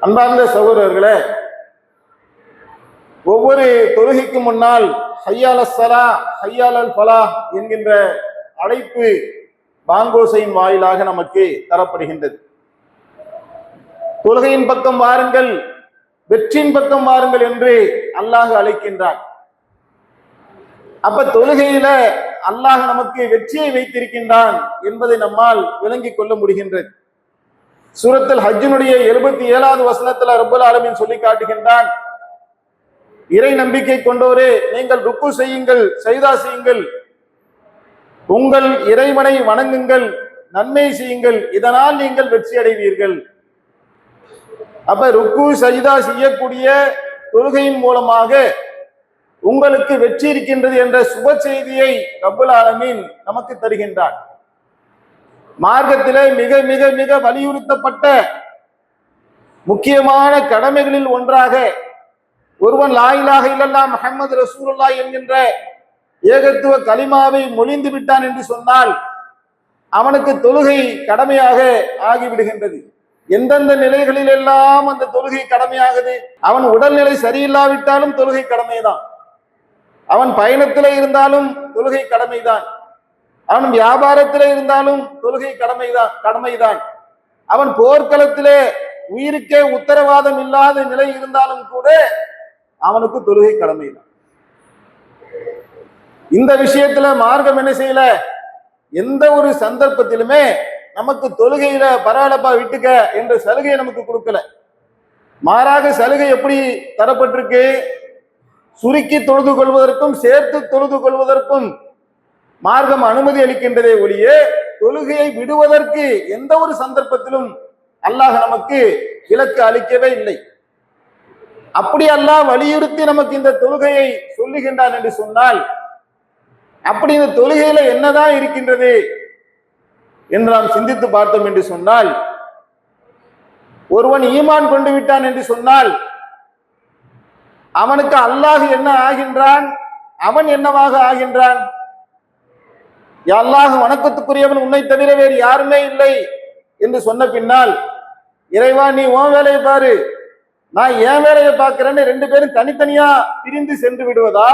அன்பார்ந்த சகோதரர்களே, ஒவ்வொரு தொழுகைக்கு முன்னால் ஹய்யால் ஸலா ஹய்யால் ஃபலாஹ் என்கின்ற அழைப்பு பாங்கோசையின் வாயிலாக நமக்கு தரப்படுகின்றது. தொழுகையின் பக்கம் வாருங்கள், வெற்றியின் பக்கம் வாருங்கள் என்று அல்லாஹ் அழைக்கின்றான். அப்ப தொழுகையில அல்லாஹ் நமக்கு வெற்றியை வைத்திருக்கின்றான் என்பதை நம்மால் விளங்கிக் கொள்ள முடிகின்றது. சூரத்துல் ஹஜ்ஜினுடைய 77வது வசனத்துல ரப்பல் ஆலமீன் சொல்லி காட்டுகின்றான், இறை நம்பிக்கை கொண்டோரே, நீங்கள் ருக்கு செய்யுங்கள், சஜ்தா செய்யுங்கள், உங்கள் இறைவனை வணங்குங்கள், நன்மை செய்யுங்கள், இதனால் நீங்கள் வெற்றி அடைவீர்கள். அப்ப ருக்கு சஜ்தா செய்யக்கூடிய தொழுகையின் மூலமாக உங்களுக்கு வெற்றி இருக்கின்றது என்ற சுப செய்தியை ரப்பல் ஆலமீன் நமக்கு தருகின்றார். மார்க்கத்திலே மிக மிக மிக வலியுறுத்தப்பட்ட முக்கியமான கடமைகளில் ஒன்றாக ஒருவன் லா இலாஹ இல்லல்லாஹ் முஹம்மது ரசூலுல்லாஹ் என்கின்ற ஏகத்துவ கலிமாவை மொழிந்து விட்டான் என்று சொன்னால் அவனுக்கு தொழுகை கடமையாக ஆகிவிடுகின்றது. எந்தெந்த நிலைகளில் எல்லாம் அந்த தொழுகை கடமையாகுது? அவன் உடல்நிலை சரியில்லாவிட்டாலும் தொழுகை கடமைதான், அவன் பயணத்திலே இருந்தாலும் தொழுகை கடமைதான், அவன் வியாபாரத்திலே இருந்தாலும் தொழுகை கடமைதான், அவன் போர்க்களத்திலே உயிருக்கே உத்தரவாதம் இல்லாத நிலை இருந்தாலும் கூட அவனுக்கு தொழுகை கடமைதான். இந்த விஷயத்துல மார்க்கம் என்ன செய்யல? எந்த ஒரு சந்தர்ப்பத்திலுமே நமக்கு தொழுகையில பரவாயில்லப்பா விட்டுக்க என்ற சலுகையை நமக்கு கொடுக்கல. மாறாக சலுகை எப்படி தரப்பட்டிருக்கு? சுருக்கி தொழுது கொள்வதற்கும் சேர்த்து தொழுது கொள்வதற்கும் மார்க்கம் அனுமதி அளிக்கின்றதே ஒழிய தொழுகையை விடுவதற்கு எந்த ஒரு சந்தர்ப்பத்திலும் அல்லாஹ் நமக்கு விலக்கு அளிக்கவே இல்லை. அப்படி அல்லாஹ் வலியுறுத்தி நமக்கு இந்த தொழுகையை சொல்லுகின்றான் என்று சொன்னால், அப்படி இந்த தொழுகையில என்னதான் இருக்கின்றது என்று நாம் சிந்தித்து பார்த்தோம் என்று சொன்னால், ஒருவன் ஈமான் கொண்டு விட்டான் என்று சொன்னால் அவனுக்கு அல்லாஹ் என்ன ஆகின்றான்? அவன் என்னவாக ஆகின்றான்? அல்லாஹ் வணக்கத்துக்குரியவன் உன்னை தவிர வேறு யாருமே இல்லை என்று சொன்ன பின்னால், இறைவா நீ உன் வேலையை பாரு, நான் என் வேலையை பார்க்கிறேன்னு ரெண்டு பேரும் தனித்தனியா பிரிந்து சென்று விடுவதா?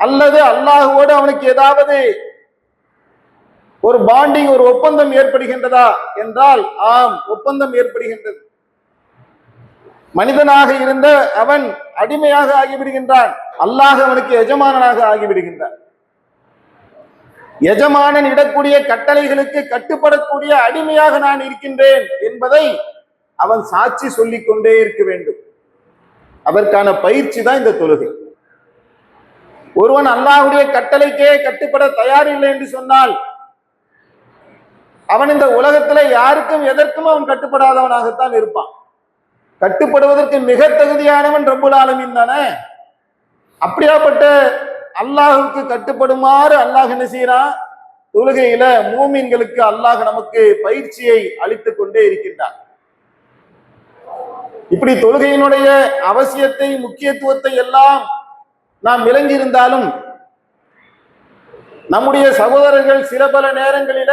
அல்லது அல்லாஹுவோடு அவனுக்கு ஏதாவது ஒரு பாண்டிங், ஒரு ஒப்பந்தம் ஏற்படுகின்றதா என்றால் ஆம், ஒப்பந்தம் ஏற்படுகின்றது. மனிதனாக இருந்த அவன் அடிமையாக ஆகிவிடுகின்றான், அல்லாஹ் அவனுக்கு எஜமானனாக ஆகிவிடுகின்றான். எஜமானன் இடக்கூடிய கட்டளைகளுக்கு கட்டுப்படக்கூடிய அடிமையாக நான் இருக்கின்றேன் என்பதை அவன் சாட்சி சொல்லிக் கொண்டே இருக்க வேண்டும். அதற்கான பயிற்சி தான் இந்த தொழுகை. ஒருவன் அல்லாஹ்வுடைய கட்டளைக்கே கட்டுப்பட தயாரில்லை என்று சொன்னால் அவன் இந்த உலகத்துல யாருக்கும் எதற்கும் அவன் கட்டுப்படாதவனாகத்தான் இருப்பான். கட்டுப்படுவதற்கு மிக தகுதியானவன் ரப்புல் ஆலமீன் தானே. அப்படியாப்பட்ட அல்லாஹுக்கு கட்டுப்படுமாறு அல்லாஹ் என்ன செய்யறான்? தொழுகையில மூமின்களுக்கு அல்லாஹ் நமக்கு பயிற்சியை அளித்துக் கொண்டே இருக்கின்றான். இப்படி தொழுகையினுடைய அவசியத்தை, முக்கியத்துவத்தை எல்லாம் நாம் விளங்கி இருந்தாலும் நம்முடைய சகோதரர்கள் சில பல நேரங்களில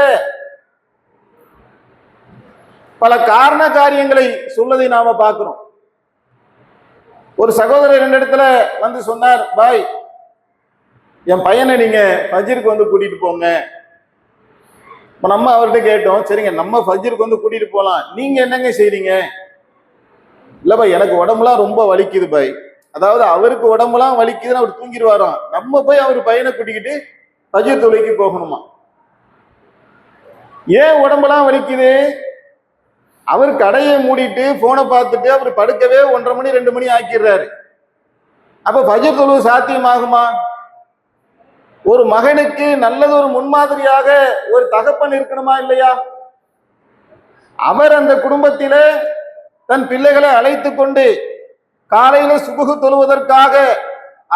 பல காரண காரியங்களை சொல்வதை நாம பார்க்கிறோம். ஒரு சகோதரர் ரெண்டு இடத்துல வந்து சொன்னார், பாய் என் பையனை நீங்க ஃபஜ்ருக்கு வந்து கூட்டிட்டு போங்க. நம்ம அவர்கிட்ட கேட்டோம், சரிங்க நம்ம ஃபஜ்ருக்கு வந்து கூட்டிட்டு போலாம், நீங்க என்னங்க செய்றீங்க? இல்ல பாய் எனக்கு உடம்புலாம் ரொம்ப வலிக்குது பாய். அதாவது அவருக்கு உடம்புலாம் வலிக்குதுன்னு அவர் தூங்கிடுவாராம், நம்ம போய் அவர் பையனை கூட்டிக்கிட்டு ஃபஜ்ர் தொழுகைக்கு போகணுமா? ஏன் உடம்புலாம் வலிக்குது? அவர் கடையை மூடிட்டு போனை பார்த்துட்டு அவர் படுக்கவே 1:30 மணி 2 மணி ஆக்கிடுறாரு. அப்ப ஃபஜ்ர் தொழுகை சாத்தியமாகுமா? ஒரு மகனுக்கு நல்லது ஒரு முன்மாதிரியாக ஒரு தகப்பன் இருக்கணுமா இல்லையா? அவர் அந்த குடும்பத்திலே தன் பிள்ளைகளை அழைத்து கொண்டு காலையில சுபுகு தொழுவதற்காக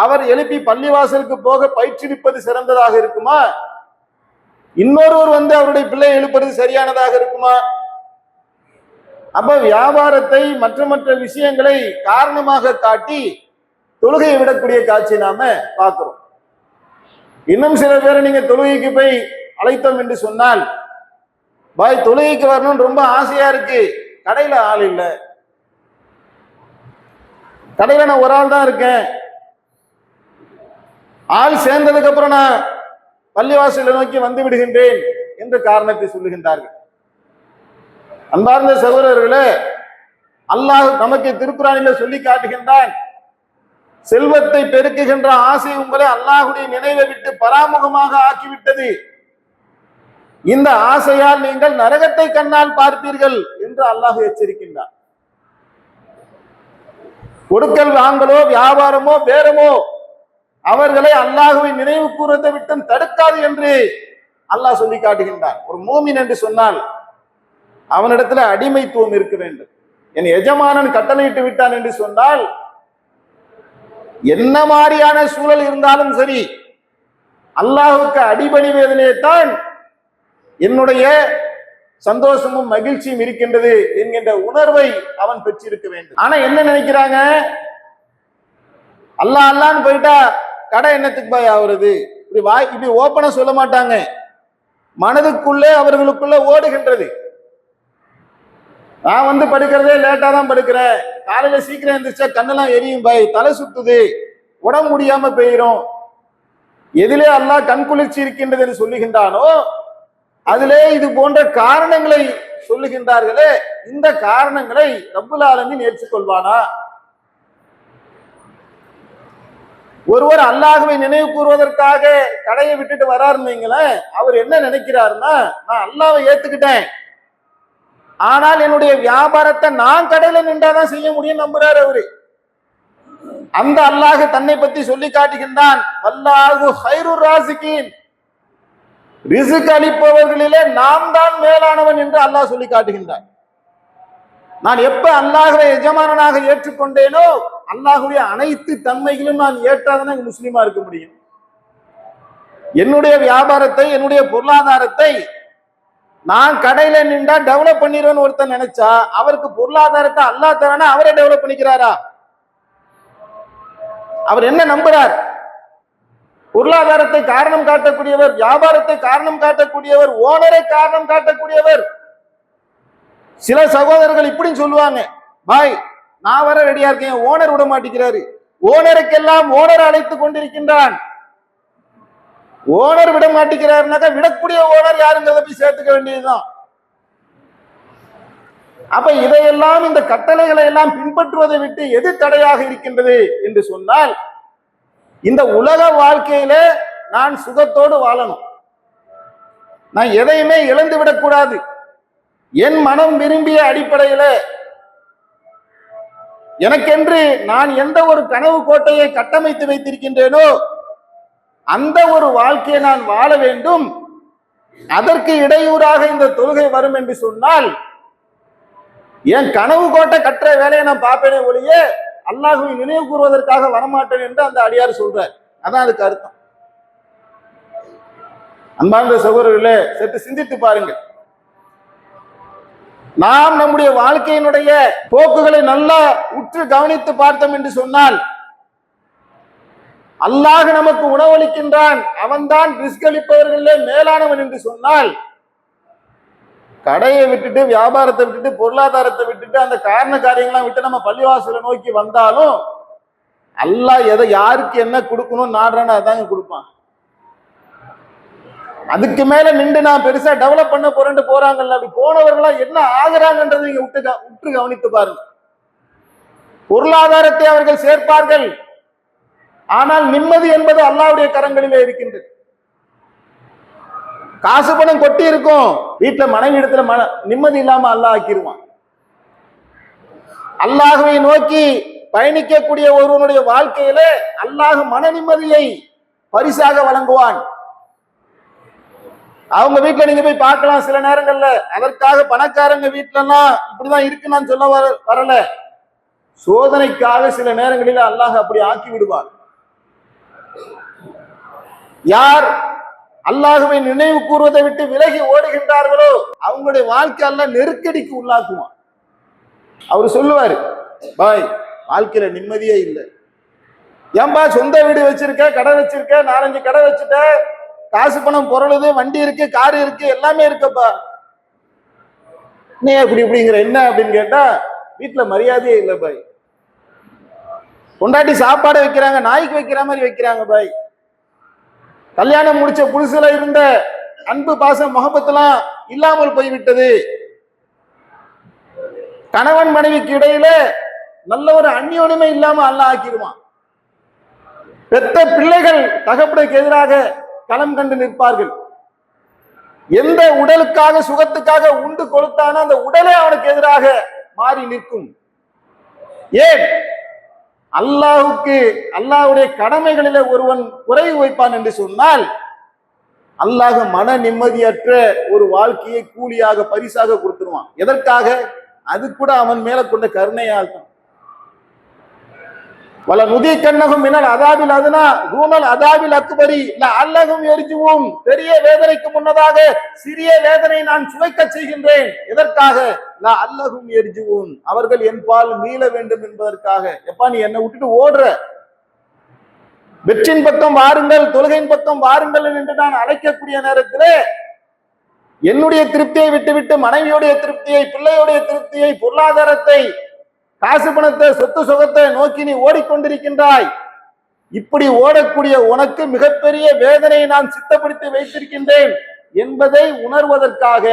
அவர் எழுப்பி பள்ளிவாசலுக்கு போக பயிற்றுவிப்பது சிறந்ததாக இருக்குமா? இன்னொருவர் வந்து அவருடைய பிள்ளையை எழுப்புறது சரியானதாக இருக்குமா? அப்ப வியாபாரத்தை மற்ற மற்ற விஷயங்களை காரணமாக காட்டி தொழுகையை விடக்கூடிய காட்சி நாம பார்க்கிறோம். இன்னும் சில பேரை நீங்க தொழுகைக்கு போய் அழைத்தோம் என்று சொன்னால், பாய் தொழுகைக்கு வரணும்னு ரொம்ப ஆசையா இருக்கு, கடையில ஆள் இல்லை, கடையில நான் ஒரு ஆள் தான் இருக்கேன், ஆள் சேர்ந்ததுக்கு அப்புறம் நான் பள்ளிவாசலை நோக்கி வந்து விடுகின்றேன் என்ற காரணத்தை சொல்லுகின்றார்கள். அன்பார்ந்த சகோதரர்களே, அல்லாஹ் நமக்கு திருக்குறானிலே சொல்லி காட்டுகின்றான், செல்வத்தை பெருக்குகின்ற ஆசை உங்களை அல்லாஹுடைய நினைவை விட்டு பராமுகமாக ஆக்கிவிட்டது, இந்த ஆசையால் நீங்கள் நரகத்தை கண்ணால் பார்ப்பீர்கள் என்று அல்லாஹ் எச்சரிக்கின்றான். கொடுக்கல் வாங்கலோ வியாபாரமோ பேரமோ அவர்களை அல்லாஹுவை நினைவு கூறுவதை விட்டு தடுக்காது என்று அல்லாஹ் சொல்லி காட்டுகின்றான். ஒரு மூமின் என்று சொன்னால் அவனிடத்துல அடிமைத்துவம் இருக்க வேண்டும். என் எஜமானன் கட்டளையிட்டு விட்டான் என்று சொன்னால் என்ன மாதிரியான சூழல் இருந்தாலும் சரி, அல்லாஹுக்கு அடிபணிவதிலே தான் என்னுடைய சந்தோஷமும் மகிழ்ச்சியும் இருக்கின்றது என்கின்ற உணர்வை அவன் பெற்றிருக்க வேண்டும். ஆனா என்ன நினைக்கிறாங்க, அல்லாஹ் அல்லான்னு போயிட்டா கடை என்னத்துக்கு பாய் ஆகுறது, இப்படி ஓப்பனா சொல்ல மாட்டாங்க, மனதுக்குள்ளே அவர்களுக்குள்ள ஓடுகின்றது. நான் வந்து படுக்கிறதே லேட்டா தான் படுக்கிறேன், காலையில சீக்கிரம் எழுந்திரிச்சா கண்ணெல்லாம் எரியும் பாய், தலை சுத்துது, உடம்பு முடியாம போயிரும். எதிலே அல்லாஹ் கண் குளிர்ச்சி இருக்கின்றது என்று சொல்லுகின்றானோ அதிலே இது போன்ற காரணங்களை சொல்லுகின்றார்களே, இந்த காரணங்களை ரப்புல் ஆலமீன் ஏற்றுக்கொள்வானா? ஒருவர் அல்லாஹ்வை நினைவு கூறுவதற்காக கடையை விட்டுட்டு வராருன்னு வைங்களேன், அவர் என்ன நினைக்கிறாருன்னா, நான் அல்லாஹ்வை ஏத்துக்கிட்டேன், ஆனால் என்னுடைய வியாபாரத்தை நான் கடையில நின்றாதான் செய்ய முடியும் நம்புறாரு அவரு. அந்த அல்லாஹ் தன்னை பற்றி சொல்லி காட்டுகின்றான், வல்லாஹு ஹைருர் ராசிகீன், ரிஸ்க் அளிப்பவர்களிலே நாம் தான் மேலானவன் என்று அல்லாஹ் சொல்லி காட்டுகின்றான். நான் எப்ப அல்லாஹ்வை எஜமானனாக ஏற்றுக்கொண்டேனோ அல்லாஹ்வுடைய அனைத்து தன்மைகளும் நான் ஏற்றாதான் முஸ்லீமா இருக்க முடியும். என்னுடைய வியாபாரத்தை, என்னுடைய பொருளாதாரத்தை நான் கடையில நின்றா டெவலப் பண்ணிடுவேன்னு ஒருத்தர் நினைச்சா அவருக்கு பொருளாதாரத்தை அல்லாஹ் தரானா அவரே டெவலப் பண்ணிக்கிறாரா? அவர் என்ன நம்புறார்? பொருளாதாரத்தை காரணம் காட்டக்கூடியவர், வியாபாரத்தை காரணம் காட்டக்கூடியவர், ஓனரை காரணம் காட்டக்கூடியவர். சில சகோதரர்கள் இப்படி சொல்லுவாங்க, பாய் நான் வர ரெடியா இருக்கேன், ஓனர் விட மாட்டேங்கிறாரு, ஓனருக்கெல்லாம் ஓனர் அழைத்து கொண்டிருக்கின்றான். ஓனர் விட மாட்டேங்கிறாருனாக்கா விடக்கூடிய ஓனர் யாருங்கிறத போய் சேர்த்துக்க வேண்டியதுதான். அப்ப இதையெல்லாம், இந்த கட்டளைகளை எல்லாம் பின்பற்றுவதை விட்டு எது தடையாக இருக்கின்றது என்று சொன்னால், இந்த உலக வாழ்க்கையில நான் சுகத்தோடு வாழணும், நான் எதையுமே இழந்து விடக்கூடாது, என் மனம் விரும்பிய அடிப்படையில எனக்கென்று நான் எந்த ஒரு கனவு கோட்டையை கட்டமைத்து வைத்திருக்கின்றேனோ அந்த ஒரு வாழ்க்கையை நான் வாழ வேண்டும். அதற்கு இடையூறாக இந்த தொழுகை வரும் என்று சொன்னால் என் கனவு கோட்டை கட்டுற வேலையை நான் பார்ப்பேனே ஒழிய அல்லாஹ்வை நினைவு கூறுவதற்காக வரமாட்டேன் என்று அந்த அடியார் சொல்றார். அதான் அதுக்கு அர்த்தம். அன்பார்ந்த சகோதரர்களே, சற்று சிந்தித்து பாருங்கள். நாம் நம்முடைய வாழ்க்கையினுடைய போக்குகளை நல்லா உற்று கவனித்து பார்த்தோம் என்று சொன்னால், அல்லாஹ் நமக்கு உணவளிக்கின்றான், அவன்தான் ரிஸ்க் அளிப்பவர்களே மேலானவன் என்று சொன்னால், கடையை விட்டுட்டு, வியாபாரத்தை விட்டுட்டு, பொருளாதாரத்தை விட்டுட்டு, அந்த காரண காரியங்கள்லாம் விட்டு நம்ம பள்ளிவாசலை நோக்கி வந்தாலும் அல்லாஹ் எதை யாருக்கு என்ன கொடுக்கணும் நாடுறான்னு அதாங்க கொடுப்பான். அதுக்கு மேல நின்று நான் பெருசா டெவலப் பண்ண போறேன்னு போறாங்கல்ல, அப்படி போனவர்களா என்ன ஆகுறாங்கன்றதை நீங்க உற்று கவனித்து பாருங்க. பொருளாதாரத்தை அவர்கள் சேர்ப்பார்கள், ஆனால் நிம்மதி என்பது அல்லாஹ்வுடைய கரங்களிலே இருக்கின்றது. காசு பணம் கொட்டி இருக்கும், வீட்டுல மனைவி இடத்துல நிம்மதி இல்லாம அல்லாஹ் ஆக்கிடுவான். அல்லாஹ்வை நோக்கி பயணிக்கக்கூடிய ஒருவனுடைய வாழ்க்கையில அல்லாஹ் மன நிம்மதியை பரிசாக வழங்குவான். அவங்க வீட்டுல நீங்க போய் பார்க்கலாம், சில நேரங்கள்ல அதற்காக பணக்காரங்க வீட்டுல எல்லாம் இப்படிதான் இருக்கு நான் சொல்ல வரல, சோதனைக்காக சில நேரங்களில் அல்லாஹ் அப்படி ஆக்கி விடுவார். யார் அல்லாஹ்வை நினைவு கூறுவதை விட்டு விலகி ஓடுகின்றார்களோ அவங்களுடைய வாழ்க்கை எல்லாம் நெருக்கடிக்கு உள்ளாக்குவான். அவர் சொல்லுவாரு, பாய் வாழ்க்கையில நிம்மதியே இல்லை, ஏன்பா சொந்த வீடு வச்சிருக்க, கடை வச்சிருக்க, 4-5 கடை வச்சுட்ட, காசு பணம் பொருளுது, வண்டி இருக்கு, காரு இருக்கு, எல்லாமே இருக்கப்பா, நீ இப்படிங்கிற என்ன அப்படின்னு கேட்டா வீட்டுல மரியாதையே இல்லை பாய். கொண்டாட்டி சாப்பாடு வைக்கிறாங்க, நாய்க்கு வைக்கிற மாதிரி வைக்கிறாங்க பாய். கல்யாணம் முடிச்ச புதுசுல இருந்த அன்பு பாசம் முகப்பத்தெல்லாம் இல்லாமல் போய்விட்டது. கணவன் மனைவிக்கு இடையில நல்ல ஒரு அந்யோன்யமே இல்லாம அல்லாஹ் ஆக்கிடுவான். பெத்த பிள்ளைகள் தகப்பனுக்கு எதிராக களம் கண்டு நிற்பார்கள். எந்த உடலுக்காக சுகத்துக்காக உண்டு கொளுத்தானோ அந்த உடலே அவனுக்கு எதிராக மாறி நிற்கும். ஏன்? அல்லாஹுக்கு அல்லாஹ்வுடைய கடமைகளிலே ஒருவன் குறைவு வைப்பான் என்று சொன்னால் அல்லாஹ் மன நிம்மதியற்ற ஒரு வாழ்க்கையை கூலியாக பரிசாக கொடுத்துருவான். எதற்காக? அது கூட அவன் மேல கொண்ட கருணையால் தான். வல நுதி கண்ணகும் மினல் அதாபில் அதுனா தூனல் அதாபில் அக்பரி அல்லகும் எரிஜுவும். பெரிய வேதனைக்கு முன்னதாக சிறிய வேதனை நான் சுவைக்க செய்கின்றேன். எதற்காக? அல்லகும் எரிஜுவும், அவர்கள் என் பால் மீள வேண்டும் என்பதற்காக. எப்பா நீ என்னை விட்டுட்டு ஓடுற, வெற்றின் பக்கம் வாருங்கள், தொழுகையின் பக்கம் வாருங்கள் என்று நான் அழைக்கக்கூடிய நேரத்திலே என்னுடைய திருப்தியை விட்டுவிட்டு மனைவியுடைய திருப்தியை, பிள்ளையுடைய திருப்தியை, பொருளாதாரத்தை, காசு பணத்தை, சொத்து சுகத்தை நோக்கி நீ ஓடிக்கொண்டிருக்கின்றாய். இப்படி ஓடக்கூடிய உனக்கு மிகப்பெரிய வேதனையை நான் சித்தப்படுத்தி வைத்திருக்கின்றேன் என்பதை உணர்வதற்காக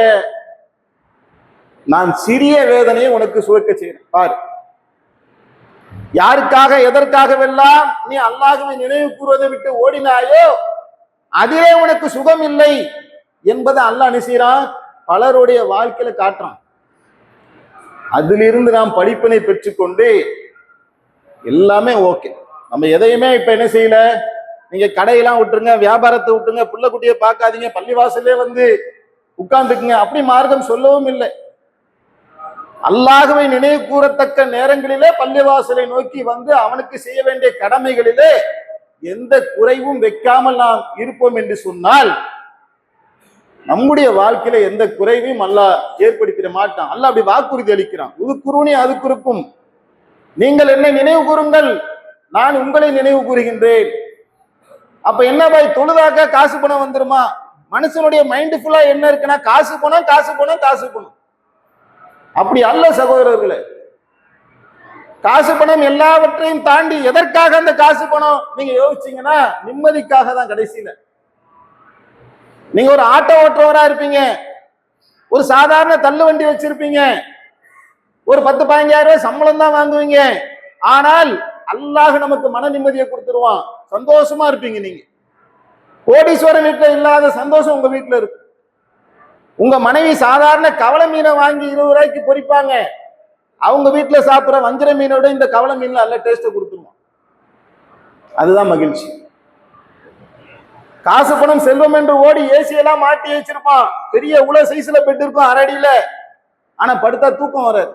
நான் சிறிய வேதனையை உனக்கு சுவைக்க செய்கிறேன். பாரு, யாருக்காக எதற்காகவெல்லாம் நீ அல்லாஹ்வை நினைவு கூறுவதை விட்டு ஓடினாயோ அதிலே உனக்கு சுகம் இல்லை என்பதை அல்லாஹ் நினைக்கிறான், பலருடைய வாழ்க்கையில காட்டுறான். அதிலிருந்து நாம் படிப்பினை பெற்றுக்கொண்டு எல்லாமே ஓகே. நம்ம எதையுமே இப்ப என்ன செய்யல, நீங்க கடையெல்லாம் விட்டுருங்க, வியாபாரத்தை விட்டுருங்க, பிள்ளை குட்டியை பார்க்காதீங்க, பள்ளிவாசலே வந்து உட்கார்ந்துக்குங்க, அப்படி மார்க்கம் சொல்லவும் இல்லை. அல்லாஹ்வை நினைவு கூறத்தக்க நேரங்களிலே பள்ளிவாசலை நோக்கி வந்து அவனுக்கு செய்ய வேண்டிய கடமைகளிலே எந்த குறைவும் வைக்காமல் நாம் இருப்போம் என்று சொன்னால் நம்முடைய வாழ்க்கையில எந்த குறைவையும் அல்லாஹ் ஏற்படுத்திட மாட்டான். அல்லாஹ் அப்படி வாக்குறுதி அளிக்கிறான். உதுக்குருனி அதுக்குறுக்கும், நீங்கள் என்னை நினைவு கூறுங்கள், நான் உங்களை நினைவு கூறுகின்றேன். அப்ப என்ன பாய், தொழுதாக்க காசு பணம் வந்துருமா? மனுஷனுடைய மைண்ட் ஃபுல்லா என்ன இருக்குன்னா காசு பணம் காசு பணம் காசு பணம். அப்படி அல்ல சகோதரர்களே. காசு பணம் எல்லாவற்றையும் தாண்டி எதற்காக அந்த காசு பணம் நீங்க யோசிச்சீங்கன்னா நிம்மதிக்காக தான். கடைசியில நீங்க ஒரு ஆட்டோ ஓட்டுறவரா இருப்பீங்க, ஒரு சாதாரண தள்ளு வண்டி வச்சிருப்பீங்க, ஒரு 10-15 ரூபாய் சம்பளம் தான் வாங்குவீங்க. ஆனால் அல்லாஹ் நமக்கு மன நிம்மதியை கொடுத்துருவான், சந்தோஷமா இருப்பீங்க. நீங்க கோடீஸ்வரன் வீட்டுல இல்லாத சந்தோஷம் உங்க வீட்டுல இருக்கு. உங்க மனைவி சாதாரண கவலை மீனை வாங்கி 20 ரூபாய்க்கு பொரிப்பாங்க, அவங்க வீட்டுல சாப்பிட்ற வஞ்சிர மீனோட இந்த கவலை மீன்ல நல்ல டேஸ்ட்டை கொடுத்துருவான். அதுதான் மகிழ்ச்சி. காசு பணம் செல்வம் என்று ஓடி ஏசி எல்லாம் மாட்டி வச்சிருப்பான், பெரிய உல சைஸ்ல பெட் இருக்கும் அரடியில, ஆனா படுத்தா தூக்கம் வராது.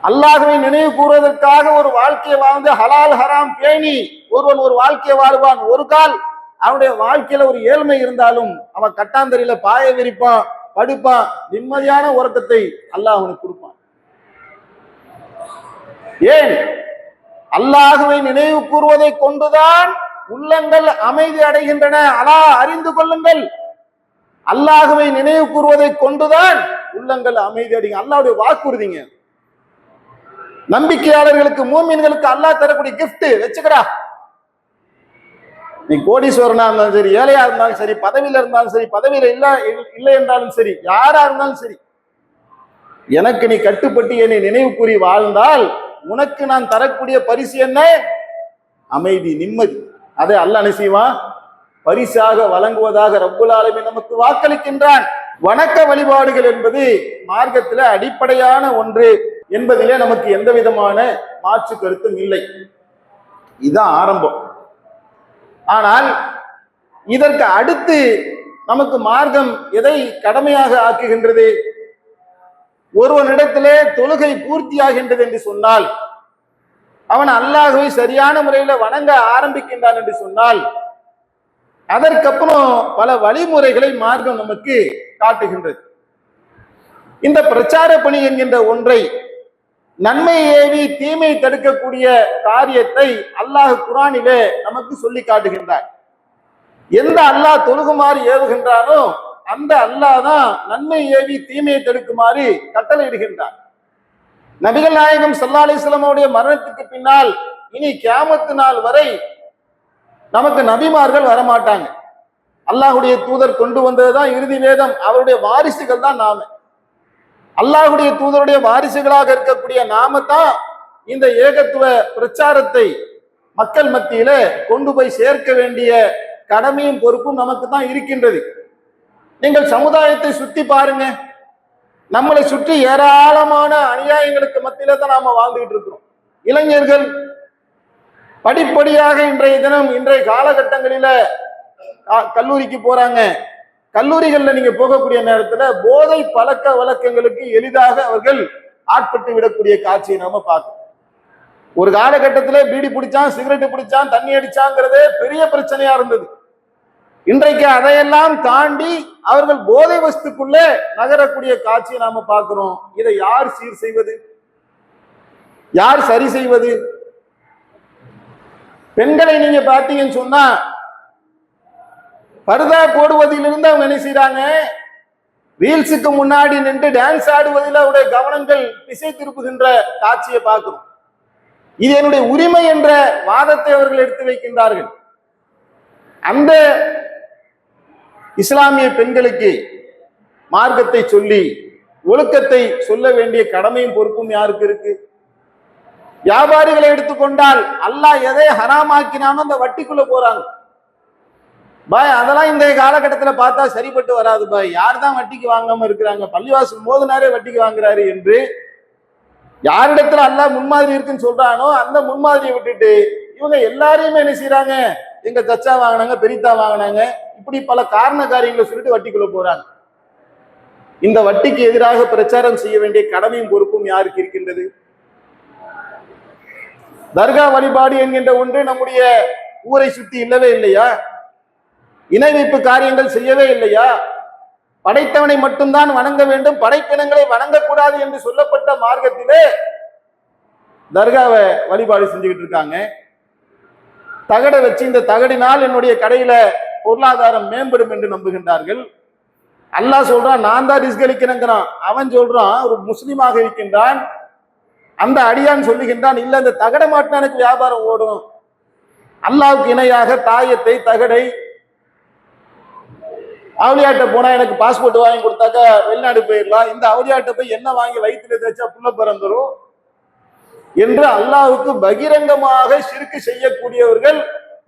அல்லாஹ்வை நினைவு கூறுவதற்காக ஒரு வாழ்க்கையை வாழ்ந்து ஹலால் ஹராம் பேணி ஒருவன் ஒரு வாழ்க்கையை வாழ்வான். ஒரு கால் அவனுடைய வாழ்க்கையில ஒரு ஏழ்மை இருந்தாலும் அவன் கட்டாந்தரியில பாய விரிப்பான், படுப்பான், நிம்மதியான உறக்கத்தை அல்லாஹ் அவனுக்கு கொடுப்பான். ஏன்? அல்லாஹ்வை நினைவு கூறுவதை கொண்டுதான் உள்ளங்கள் அமைதி அடைகின்றன. அல்லாஹ் அறிந்து கொள்ளுங்கள், அல்லாஹ்வை நினைவு கூறுவதை கொண்டுதான் உள்ளங்கள் அமைதி அடைங்க. அல்லாஹ்வுடைய வாக்குறுதிங்க. நம்பிக்கையாளர்களுக்கு, மூமின்களுக்கு அல்லாஹ் தரக்கூடிய கிஃப்ட் வச்சுக்கடா. நீ கோடீஸ்வரனா இருந்தாலும் சரி, ஏழையா இருந்தாலும் சரி, பதவியில இருந்தாலும் சரி, பதவியில இல்லை என்றாலும் சரி, யாரா இருந்தாலும் சரி, எனக்கு நீ கட்டுப்பட்டு என்னை நினைவு கூறி வாழ்ந்தால் உனக்கு நான் தரக்கூடிய பரிசு என்ன? அமைதி, நிம்மதி. அதை அல்லாஹ் என்ன செய்வான்? பரிசாக வழங்குவதாக ரப்புல் ஆலமீன் நமக்கு வாக்களிக்கின்றான். வணக்க வழிபாடுகள் என்பது மார்க்கத்துல அடிப்படையான ஒன்று என்பதிலே நமக்கு எந்த விதமான மாற்று கருத்தும் இல்லை. இதுதான் ஆரம்பம். ஆனால் இதற்கு அடுத்து நமக்கு மார்க்கம் எதை கடமையாக ஆக்குகின்றது? ஒருவனிடத்திலே தொழுகை பூர்த்தியாகின்றது என்று சொன்னால், அவன் அல்லாஹ்வை சரியான முறையில வணங்க ஆரம்பிக்கின்றான் என்று சொன்னால், அதற்கப்புறம் பல வழிமுறைகளை மார்க்கம் நமக்கு காட்டுகின்றது. இந்த பிரச்சார பணி என்கின்ற ஒன்றை, நன்மை ஏவி தீமை தடுக்கக்கூடிய காரியத்தை அல்லாஹ் குர்ஆனிலே நமக்கு சொல்லி காட்டுகின்றார். எந்த அல்லாஹ் தொழுகுமாறு ஏவுகின்றானோ அந்த அல்லாஹ் தான் நன்மை ஏவி தீமையை தடுக்குமாறு கட்டளையிடுகின்றார். நபிகள் நாயகம் ஸல்லல்லாஹு அலைஹி வஸல்லம் அவருடைய மரணத்துக்கு பின்னால் இனி கியாமத்து நாள் வரை நமக்கு நபிமார்கள் வரமாட்டாங்க. அல்லாஹுடைய தூதர் கொண்டு வந்ததுதான் இறுதி வேதம். அவருடைய வாரிசுகள் தான் நாம. அல்லாஹுடைய தூதருடைய வாரிசுகளாக இருக்கக்கூடிய நாம தான் இந்த ஏகத்துவ பிரச்சாரத்தை மக்கள் மத்தியில கொண்டு போய் சேர்க்க வேண்டிய கடமையும் பொறுப்பும் நமக்கு தான் இருக்கின்றது. நீங்கள் சமுதாயத்தை சுத்தி பாருங்க, நம்மளை சுற்றி ஏராளமான அநியாயங்களுக்கு மத்தியில தான் நாம வாழ்ந்துகிட்டு இருக்கிறோம். இளைஞர்கள் படிப்படியாக இன்றைய காலகட்டங்களில கல்லூரிக்கு போறாங்க. கல்லூரிகள்ல நீங்க போகக்கூடிய நேரத்துல போதை பழக்க வழக்கங்களுக்கு எளிதாக அவர்கள் ஆட்பட்டு விடக்கூடிய காட்சியை நாம பார்க்கிறோம். ஒரு காலகட்டத்திலே பீடி பிடிச்சான், சிகரெட் பிடிச்சான், தண்ணி அடிச்சாங்கிறதே பெரிய பிரச்சனையா இருந்தது. இன்றைக்கு அதையெல்லாம் தாண்டி அவர்கள் போதை வஸ்துக்குள்ளே நகரக்கூடிய காட்சியை நாம பார்க்கிறோம். இதை யார் சீர் செய்வது? யார் சரி செய்வது? பெண்களை நீங்க பார்த்தீங்கன்னு சொன்னா பர்தா போடுவதிலிருந்து அவங்க என்ன செய்யறாங்க, ரீல்ஸுக்கு முன்னாடி நின்று டான்ஸ் ஆடுவதில் அவருடைய கவனங்கள் திசை திருப்புகின்ற காட்சியை பார்க்கிறோம். இது என்னுடைய உரிமை என்ற வாதத்தை அவர்கள் எடுத்து வைக்கின்றார்கள். அந்த இஸ்லாமிய பெண்களுக்கு மார்க்கத்தை சொல்லி ஒழுக்கத்தை சொல்ல வேண்டிய கடமையும் பொறுப்பும் யாருக்கு இருக்கு? வியாபாரிகளை எடுத்துக்கொண்டால் அல்லாஹ் எதை ஹராமாக்கினானோ அந்த வட்டிக்குள்ள போறாங்க பாய். அதெல்லாம் இந்த காலகட்டத்தில் பார்த்தா சரிப்பட்டு வராது பாய். யார் தான் வட்டிக்கு வாங்காம இருக்கிறாங்க? பள்ளிவாசல் மோதினாரே வட்டிக்கு வாங்குறாரு என்று யாரிடத்துல அல்லாஹ் முன்மாதிரி இருக்குன்னு சொல்றானோ அந்த முன்மாதிரியை விட்டுட்டு இவங்க எல்லாரையுமே என்ன செய்யறாங்க, எங்க தச்சா வாங்கினாங்க, பெரித்தா வாங்கினாங்க, இப்படி பல காரண காரியங்களை சொல்லிட்டு வட்டிக்குள்ள போறாங்க. இந்த வட்டிக்கு எதிராக பிரச்சாரம் செய்ய வேண்டிய கடமையும் பொறுப்பும் யாருக்கு இருக்கின்றது? தர்கா வழிபாடு என்கின்ற ஒன்று நம்முடைய ஊரை சுற்றி இல்லவே இல்லையா? இணை வைப்பு காரியங்கள் செய்யவே இல்லையா? படைத்தவனை மட்டும்தான் வணங்க வேண்டும், படைப்பினங்களை வணங்கக்கூடாது என்று சொல்லப்பட்ட மார்க்கத்திலே தர்காவை வழிபாடு செஞ்சுக்கிட்டு இருக்காங்க. தகடை வச்சு இந்த தகடினால் என்னுடைய கடையில பொருளாதாரம் மேம்படும் என்று நம்புகின்றார்கள். அல்லாஹ் சொல்றான் நான் தான் ரிஸ்க் அளிக்கிறேங்கிறான். அவன் சொல்றான் ஒரு முஸ்லீமாக இருக்கின்றான், அந்த அடியான் சொல்லுகின்றான் இல்ல இந்த தகடை மாட்டினா எனக்கு வியாபாரம் ஓடும். அல்லாஹ்வுக்கு இணையாக தாயத்தை தகடை அவளியாட்ட போனா எனக்கு பாஸ்போர்ட் வாங்கி கொடுத்தாக்கா வெளிநாடு போயிடலாம், இந்த அவளியாட்ட போய் என்ன வாங்கி வயிற்றுல தேய்ச்சா புள்ள பிறந்துரும் என்று அல்லாஹ்வுக்கு பகிரங்கமாக ஷிர்க் செய்யக்கூடியவர்கள்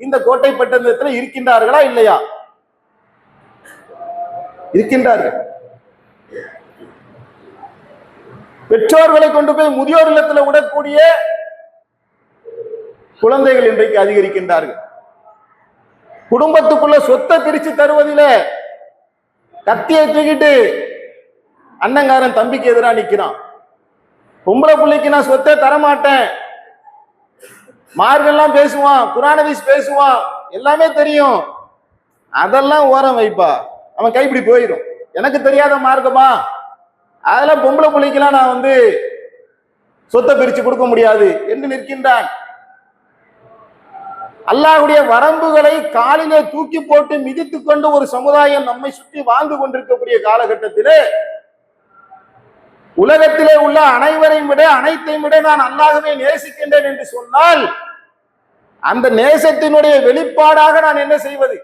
இந்த கோட்டை பட்டணத்தில் இருக்கின்றார்களா இல்லையா? இருக்கின்றார்கள். பெற்றோர்களை கொண்டு போய் முதியோர் இல்லத்தில் விடக்கூடிய குழந்தைகள் இன்றைக்கு அதிகரிக்கின்றார்கள். குடும்பத்துக்குள்ள சொத்தை பிரிச்சு தருவதில கத்தியை தூக்கிட்டு அண்ணங்காரன் தம்பிக்கு எதிராக நிக்கிறான். பொம்பளை பிள்ளைக்கு நான் சொத்தை தரமாட்டேன், மார்க்கெல்லாம் பேசுவான், குர்ஆனீஸ் பேசுவான், எல்லாமே தெரியும், அதெல்லாம் ஓரம் வைப்பா, அவன் கைப்பிடி போயிடும். எனக்கு தெரியாத மார்க்கமா? அதெல்லாம் பொம்பளை பிள்ளைக்கெல்லாம் நான் சொத்தை பிரிச்சு கொடுக்க முடியாது என்று நிற்கின்றான். அல்லாஹ்வுடைய வரம்புகளை காலிலே தூக்கி போட்டு மிதித்துக் கொண்டு ஒரு சமுதாயம் நம்மை சுற்றி வாழ்ந்து கொண்டிருக்கக்கூடிய காலகட்டத்திலே உலகத்திலே உள்ள அனைவரையும் விட அனைத்தையும் விட நான் அல்லாஹ்வை நேசிக்கின்றேன் என்று சொன்னால் அந்த நேசத்தினுடைய வெளிப்பாடாக நான் என்ன செய்வது?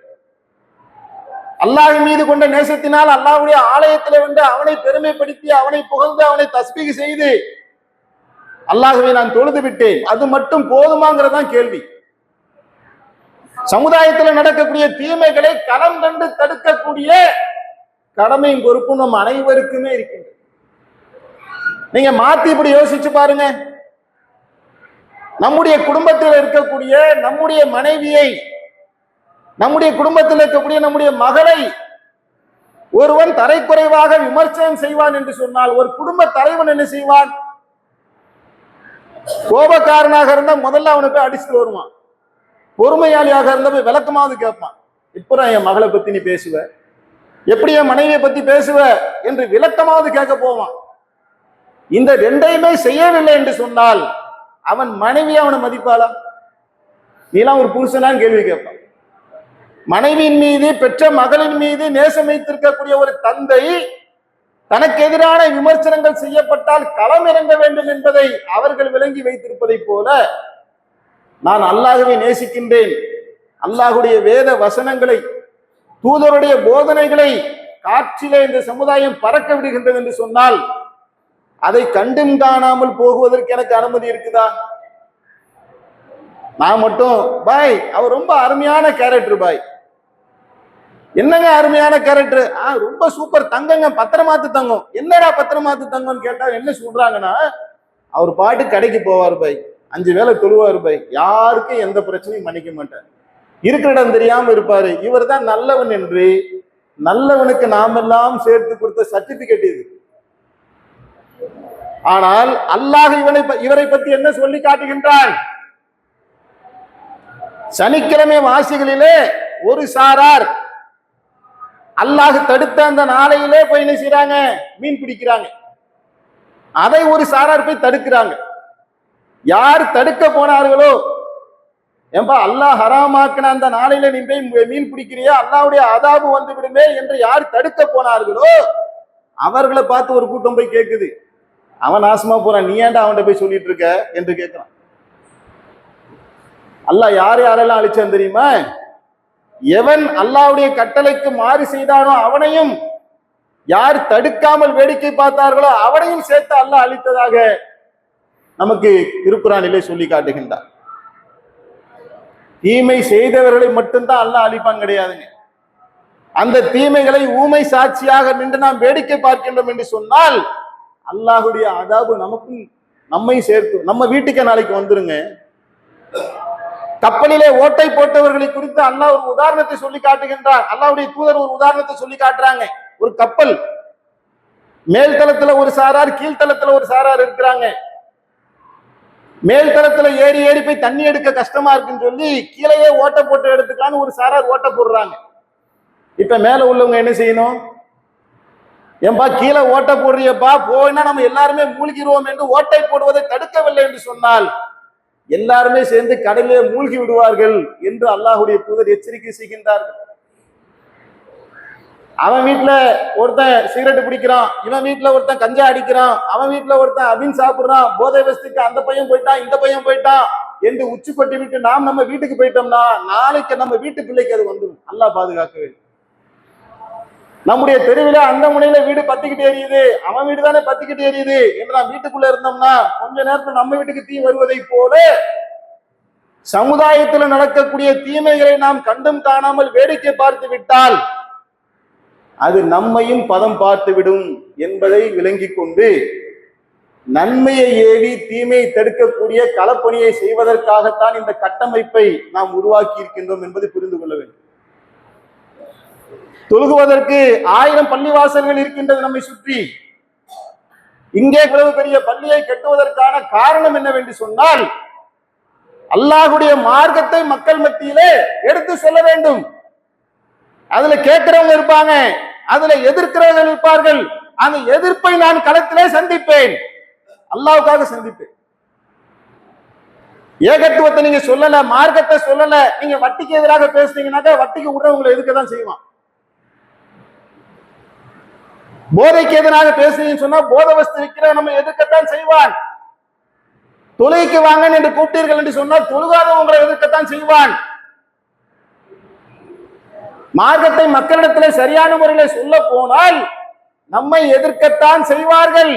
அல்லாஹ் மீது கொண்ட நேசத்தினால் அல்லாஹ்வுடைய ஆலயத்திலே வந்து அவனை பெருமைப்படுத்தி அவனை புகழ்ந்து அவனை தஸ்பீஹ் செய்து அல்லாஹ்வை நான் தொழுது விட்டேன், அது மட்டும் போதுமாங்கிறதான் கேள்வி. சமுதாயத்தில் நடக்கக்கூடிய தீமைகளை களம் கண்டு தடுக்கக்கூடிய கடமையும் பொறுப்பும் நம் அனைவருக்குமே இருக்கின்றது. நீங்க மாத்தி இப்படி யோசிச்சு பாருங்க. நம்முடைய குடும்பத்தில் இருக்கக்கூடிய நம்முடைய மனைவியை, நம்முடைய குடும்பத்தில் இருக்கக்கூடிய நம்முடைய மகளை ஒருவன் தரைக்குறைவாக விமர்சனம் செய்வான் என்று சொன்னால் ஒரு குடும்ப தலைவன் என்ன செய்வான்? கோபக்காரனாக இருந்தா முதல்ல அவனை போய் அடிச்சுட்டு வருவான், பொறுமையாளியாக இருந்த போய் விளக்கமாவது கேட்பான். இப்போ என் மகளை பத்தி நீ பேசுவ, எப்படி என் மனைவியை பத்தி பேசுவ என்று விளக்கமாவது கேட்க போவான். இந்த ரெண்டையுமே செய்யவில்லை என்று சொன்னால் அவன் மனைவி அவனை மதிப்பாளா? நீலாம் ஒரு புருஷனான்னு கேள்வி கேட்பான். மனைவியின் மீது பெற்ற மகளின் மீது நேசம் வைத்திருக்கக்கூடிய ஒரு தந்தை தனக்கு எதிரான விமர்சனங்கள் செய்யப்பட்டால் களம் இறங்க வேண்டும் என்பதை அவர்கள் விளங்கி வைத்திருப்பதை போல நான் அல்லாஹ்வை நேசிக்கின்றேன், அல்லாஹுடைய வேத வசனங்களை, தூதருடைய போதனைகளை காற்றிலே இந்த சமுதாயம் பறக்க விடுகின்றது என்று சொன்னால் அதை கண்டும் காணாமல் போகுவதற்கு எனக்கு அனுமதி இருக்குதா? நான் மட்டும் பாய் அவர் ரொம்ப அருமையான கேரக்டர் பாய், என்னங்க அருமையான கேரக்டர், ரொம்ப சூப்பர் தங்கங்க, பத்திரமாத்து தங்கம், என்னடா பத்திரமாத்து தங்கம்னு கேட்டா என்ன சொல்றாங்கன்னா அவர் பாட்டு கடைக்கு போவார் பாய், 5 வேளை தொழுவார் பாய், யாருக்கும் எந்த பிரச்சனையும் மன்னிக்க மாட்டார், இருக்கிற இடம் தெரியாம இருப்பாரு, இவர் தான் நல்லவன் என்று நல்லவனுக்கு நாமெல்லாம் சேர்த்து கொடுத்த சர்டிபிகேட் இது. ஆனால் அல்லாஹ் இவரை பற்றி என்ன சொல்லி காட்டுகின்றான்? சனிக்கிழமை வாசிகளிலே ஒரு சாரார் அல்லாஹ் தடுத்த அந்த நாளையிலே போய் என்ன செய்யறாங்க, மீன் பிடிக்கிறாங்க. அதை ஒரு சாரார் போய் தடுக்கிறாங்க. யார் தடுக்க போனார்களோ, ஏன்பா அல்லாஹ் ஹராமாக்கின அந்த நாளையில நீ போய் மீன் பிடிக்கிறியா, அல்லாஹ்வுடைய அதாபு வந்து விடுமே என்று யார் தடுக்க போனார்களோ அவர்களை பார்த்து ஒரு கூட்டம் போய் கேட்குது, அவன் நாசமா போறான், நீ ஏன்டா அவன்கிட்ட போய் சொல்லிட்டு இருக்க என்று கேட்கிறான். அல்லாஹ் யார் யாரெல்லாம் அழிச்சான் தெரியுமா? எவன் அல்லாஹ்வுடைய கட்டளைக்கு மாறு செய்தானோ அவனையும், யார் தடுக்காமல் வேடிக்கை பார்த்தார்களோ அவனையும் சேர்த்து அல்லாஹ் அழித்ததாக நமக்கு திருக்குர்ஆனிலே சொல்லி காட்டுகின்றார். தீமை செய்தவர்களை மட்டும்தான் அல்லாஹ் அழிப்பான் கிடையாதுங்க. அந்த தீமைகளை ஊமை சாட்சியாக நின்று நாம் வேடிக்கை பார்க்கின்றோம் என்று சொன்னால் அல்லாஹ்வுடைய அதாபு நமக்கும் நம்மை சேர்த்து நம்ம வீட்டுக்கு நாளைக்கு வந்துருங்க. கப்பலிலே ஓட்டை போட்டவர்களை குறித்து அல்லாஹ் ஒரு உதாரணத்தை சொல்லி காட்டுகின்றார். அல்லாஹ்வுடைய தூதர் ஒரு உதாரணத்தை சொல்லி காட்டுறாங்க. ஒரு கப்பல் மேல் தளத்துல ஒரு சாரார், கீழ்த்தளத்துல ஒரு சாரார் இருக்கிறாங்க. மேல் தளத்துல ஏறி ஏறி போய் தண்ணி எடுக்க கஷ்டமா இருக்குன்னு சொல்லி கீழே ஓட்ட போட்டு எடுத்துக்கலான்னு ஒரு சாரார் ஓட்ட போடுறாங்க. இப்ப மேல உள்ளவங்க என்ன செய்யணும்? ஏன்பா கீழே ஓட்ட போடுறியப்பா, போயினா நம்ம எல்லாருமே மூழ்கிடுவோம் என்று ஓட்டை போடுவதை தடுக்கவில்லை என்று சொன்னால் எல்லாருமே சேர்ந்து கடலிலே மூழ்கி விடுவார்கள் என்று அல்லாஹ்வுடைய தூதர் எச்சரிக்கை செய்கின்றார்கள். அவன் வீட்டுல ஒருத்தன் சிகரெட் பிடிக்கிறான், இவன் வீட்டுல ஒருத்தன் கஞ்சா அடிக்கிறான், அவன் வீட்டுல ஒருத்தன் அபின் சாப்பிடுறான், போதை வஸ்துக்கு அந்த பையன் போயிட்டான், இந்த பையன் போயிட்டான் என்று உச்சி கொட்டி விட்டு நாம் நம்ம வீட்டுக்கு போயிட்டோம்னா நாளைக்கு நம்ம வீட்டு பிள்ளைக்கு அது வந்துடும். அல்லாஹ் பாதுகாக்கவே. நம்முடைய தெருவில அந்த முனையில வீடு பத்திக்கிட்டு எரியுது, அவன் வீடு தானே பத்திக்கிட்டு எரியுது என்று நாம் வீட்டுக்குள்ள இருந்தோம்னா கொஞ்ச நேரத்துல நம்ம வீட்டுக்கு தீ வருவதை போல சமுதாயத்தில் நடக்கக்கூடிய தீமைகளை நாம் கண்டும் காணாமல் வேடிக்கை பார்த்து விட்டால் அது நம்மையும் பதம் பார்த்து விடும் என்பதை விளங்கி கொண்டு நன்மையை ஏவி தீமையை தடுக்கக்கூடிய களப்பணியை செய்வதற்காகத்தான் இந்த கட்டமைப்பை நாம் உருவாக்கி இருக்கின்றோம் என்பதை புரிந்து கொள்ள வேண்டும். தொழுகுவதற்கு 1000 பள்ளிவாசல்கள் இருக்கின்றது நம்மை சுற்றி. இங்கே இவ்வளவு பெரிய பள்ளியை கட்டுவதற்கான காரணம் என்னவென்று சொன்னால் அல்லாஹ்வுடைய மார்க்கத்தை மக்கள் மத்தியிலே எடுத்து சொல்ல வேண்டும். அதுல கேட்கிறவங்க இருப்பாங்க, அதுல எதிர்க்கிறவர்கள் இருப்பார்கள். அந்த எதிர்ப்பை நான் களத்திலே சந்திப்பேன், அல்லாஹ்வுக்காக சந்திப்பேன். ஏகத்துவத்தை நீங்க சொல்லல, மார்க்கத்தை சொல்லல, நீங்க வட்டிக்கு எதிராக பேசுனீங்கன்னாக்கா வட்டிக்கு விடுறவங்களை எதுக்கதான் செய்வான். போதைக்கு எதிராக பேசுறீங்கன்னு சொன்னா போதை வஸ்து விற்கிற நம்ம எதிர்க்கத்தான் செய்வான். தொழுகைக்கு வாங்க என்று கூப்பிட்டீர்கள் என்று சொன்னால் தொழுகாதவங்களை எதிர்க்கத்தான் செய்வான். மார்க்கத்தை மக்களிடத்தில் சரியான முறையில் சொல்ல போனால் நம்மை எதிர்க்கத்தான் செய்வார்கள்.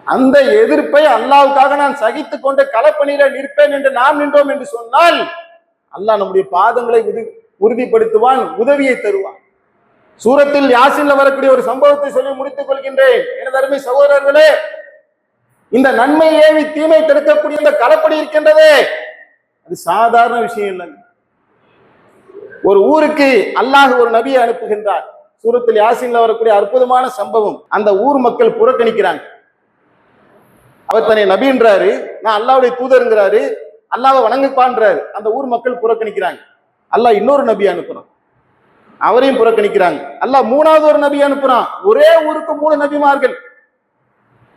அந்த எதிர்ப்பை அல்லாஹ்வுக்காக நான் சகித்துக் கொண்டு களப்பணியில நிற்பேன் என்று நாம் நின்றோம் என்று சொன்னால் அல்லாஹ் நம்முடைய பாதங்களை உறுதிப்படுத்துவான், உதவியை தருவான். சூரத்தில் யாசின்ல வரக்கூடிய ஒரு சம்பவத்தை சொல்லி முடித்துக் கொள்கின்றேன். எனது அருமை சகோதரர்களே, இந்த நன்மை ஏவி தீமை தடுக்கக்கூடிய இந்த களப்பணி இருக்கின்றதே அது சாதாரண விஷயம் இல்லைங்க. ஒரு ஊருக்கு அல்லாஹ் ஒரு நபியை அனுப்புகின்றார். சூரத்தில் யாசின்ல வரக்கூடிய அற்புதமான சம்பவம். அந்த ஊர் மக்கள் புறக்கணிக்கிறாங்க. அவர் தன்னை நபின்றாரு, நான் அல்லாஹ்வுடைய தூதருங்கிறாரு, அல்லாஹ்வை வணங்குப்பான்றாரு. அந்த ஊர் மக்கள் புறக்கணிக்கிறாங்க. அல்லாஹ் இன்னொரு நபி அனுப்புறான், அவரையும் புறக்கணிக்கிறாங்க. அல்லாஹ் 3வது ஒரு நபி அனுப்புறான். ஒரே ஊருக்கு 3 நபிமார்கள்,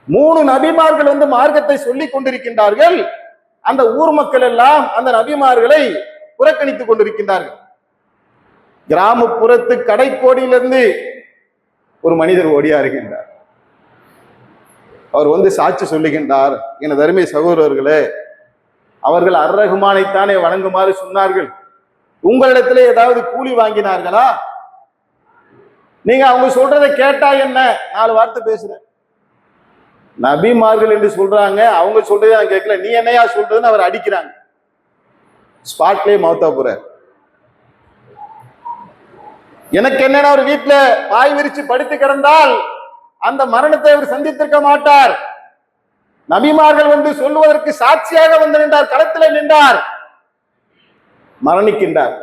3 நபிமார்கள் வந்து மார்க்கத்தை சொல்லிக் கொண்டிருக்கின்றார்கள். அந்த ஊர் மக்கள் எல்லாம் அந்த நபிமார்களை புறக்கணித்துக் கொண்டிருக்கின்றார்கள். கிராமப்புறத்து கடைக்கோடியிலிருந்து ஒரு மனிதர் ஓடியாருகின்றார். அவர் வந்து சாட்சி சொல்லுகின்றார், எனது அருமை சகோதரர்களே, அவர்கள் அர்-ரஹ்மானைத்தானே வணங்குமாறு சொன்னார்கள், உங்களிடத்துல ஏதாவது கூலி வாங்கினார்களா? நீங்க அவங்க சொல்றதை கேட்டா என்ன? 4 வார்த்தை பேசுறேன். நபிமார்கள் என்று சொல்றாங்க, அவங்க சொல்றதை நான் கேட்கல, நீ என்னையா சொல்றதுன்னு அவர் அடிக்கிறாங்க. ஸ்பாட்லயே மௌத்தா போறார். எனக்கு என்னன்னா, ஒரு வீட்டுல பாய் விரிச்சு படுத்து கிடந்தால் அந்த மரணத்தை அவர் சந்தித்திருக்க மாட்டார். நபிமார்கள் வந்து சொல்லுவதற்கு சாட்சியாக வந்து நின்றார், களத்தில் நின்றார், மரணிக்கின்றார்.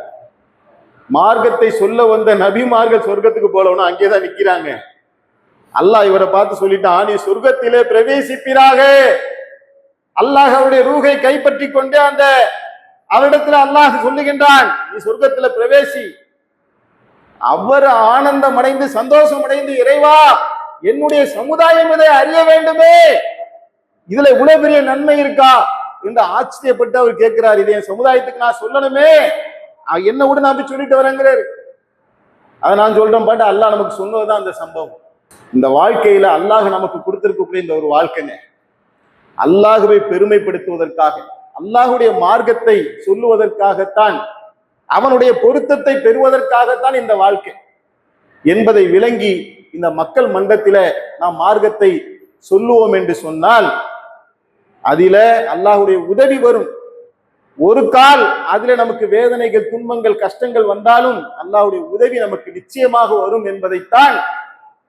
மார்க்கத்தை சொல்ல வந்த நபிமார்கள் சொர்க்கத்துக்கு போலவனும் அங்கேதான் நிக்கிறாங்க. அல்லாஹ் இவரை பார்த்து சொல்லிட்டான், நீ சொர்க்கத்திலே பிரவேசிப்பீராக. அல்லாஹ் அவருடைய ரூஹை கைப்பற்றி கொண்டு அந்த அவரிடத்துல அல்லாஹ் சொல்லுகின்றான், நீ சொர்க்கத்துல பிரவேசி. அவர் ஆனந்தம் அடைந்து சந்தோஷம் அடைந்து, இறைவா என்னுடைய சமுதாயம் இதை அறிய வேண்டுமே, இதுல இவ்வளவு பெரிய நன்மை இருக்கா என்று ஆச்சரியப்பட்டு அவர் கேட்கிறார், இதை என் சமுதாயத்துக்கு நான் சொல்லணுமே, என்ன விட நான் போய் சொல்லிட்டு வரேங்கிறாரு. அதை நான் சொல்றேன் பாட்டு, அல்லாஹ் நமக்கு சொன்னதுதான் அந்த சம்பவம். இந்த வாழ்க்கையில அல்லாஹ் நமக்கு கொடுத்திருக்கக்கூடிய இந்த ஒரு வாழ்க்கைங்க, அல்லாஹுவை பெருமைப்படுத்துவதற்காக, அல்லாஹுடைய மார்க்கத்தை சொல்லுவதற்காகத்தான், அவனுடைய பொருத்தத்தை பெறுவதற்காகத்தான் இந்த வாழ்க்கை என்பதை விளங்கி இந்த மக்கள் மன்றத்தில நாம் மார்க்கத்தை சொல்லுவோம் என்று சொன்னால் அதில அல்லாஹுடைய உதவி வரும். ஒரு கால் அதில நமக்கு வேதனைகள், துன்பங்கள், கஷ்டங்கள் வந்தாலும் அல்லாஹுடைய உதவி நமக்கு நிச்சயமாக வரும் என்பதைத்தான்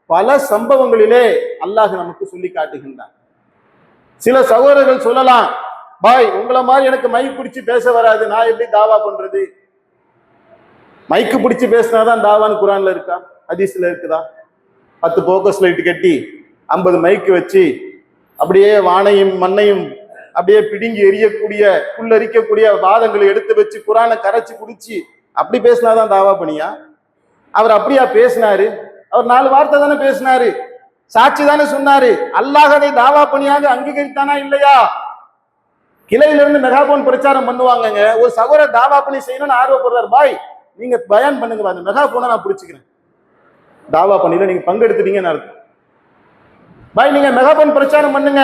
பல சம்பவங்களிலே அல்லாஹ் நமக்கு சொல்லி காட்டுகின்றான். சில சகோதரர்கள் சொல்லலாம், பாய் உங்களை மாதிரி எனக்கு மைக் பிடிச்சு பேச வராது, நான் எப்படி தாவா பண்றது? மைக்கு பிடிச்சு பேசினாதான் தாவான்னு குரான்ல இருக்கா, ஹதீஸ்ல இருக்குதா? 10 போக்கஸ் லைட் கட்டி 50 மைக்கு வச்சு அப்படியே வானையும் மண்ணையும் அப்படியே பிடுங்கி எரியக்கூடிய புல்லரிக்கக்கூடிய வாதங்களை எடுத்து வச்சு குரானை கரைச்சு குடிச்சு அப்படி பேசினாதான் தாவா பணியா? அவர் அப்படியா பேசினாரு? அவர் 4 வார்த்தை தானே பேசினாரு, சாட்சி தானே சொன்னாரு. அல்லாஹ் அதை தாவா பணியாக அங்கீகரித்தானா இல்லையா? கிளையில இருந்து மெகாபோன் பிரச்சாரம் பண்ணுவாங்கங்க. ஒரு சகோதரர் தாவா பணி செய்யணும்னு ஆர்வப்படுறார், பாய் நீங்க பயான் பண்ணுங்க, அந்த மெகாபோனை நான் பிடிச்சிக்கிறேன், தாவா பணியில நீங்க பங்கெடுத்துட்டீங்கன்னு அர்த்தம். பாய் நீங்க மெகாபோன் பிரச்சாரம் பண்ணுங்க,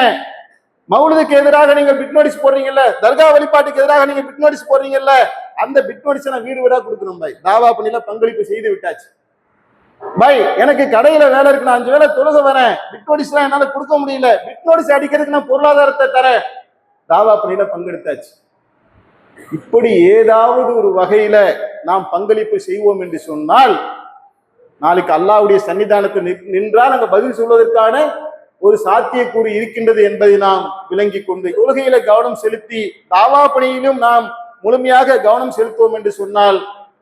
மவுலுதுக்கு எதிராக நீங்க பிட் நோட்டீஸ் போடுறீங்கல்ல, தர்கா வழிபாட்டுக்கு எதிராக நீங்க பிட் நோட்டீஸ் போடுறீங்கல்ல, அந்த பிட் நோட்டீஸை நான் வீடு வீடா கொடுக்கணும் பாய், தாவா பணியில பங்களிப்பு செய்து விட்டாச்சு. பாய் எனக்கு கடையில வேலை இருக்கு, நான் 5 வேலை தொழுக வரேன், பிட் நோட்டீஸ் எல்லாம் என்னால கொடுக்க முடியல, பிட் நோட்டீஸ் அடிக்கிறதுக்கு நான் பொருளாதாரத்தை தரேன், தாவா பணியில பங்கெடுத்தாச்சு. இப்படி ஏதாவது ஒரு வகையில நாம் பங்களிப்பு செய்வோம் என்று சொன்னால் நாளைக்கு அல்லாஹ்வுடைய சன்னிதானத்தில் நின்றால் அங்க பதில் சொல்வதற்கான ஒரு சாத்தியக்கூறு இருக்கின்றது என்பதை நாம் விளங்கி கொண்டு தொழுகையில கவனம் செலுத்தி தாவா பணியிலும் நாம் முழுமையாக கவனம் செலுத்துவோம் என்று சொன்னால்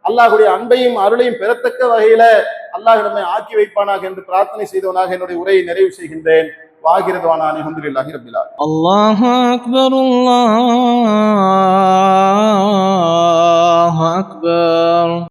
அல்லாஹ்வுடைய அன்பையும் அருளையும் பெறத்தக்க வகையில அல்லாஹ் நம்மை ஆக்கி வைப்பானாக என்று பிரார்த்தனை செய்தவனாக என்னுடைய உரையை நிறைவு செய்கின்றேன். வாகிரதுவான அல்ஹம்துலில்லாஹி ரப்பில் ஆலமீன். அல்லாஹு அக்பர், அல்லாஹு அக்பர்.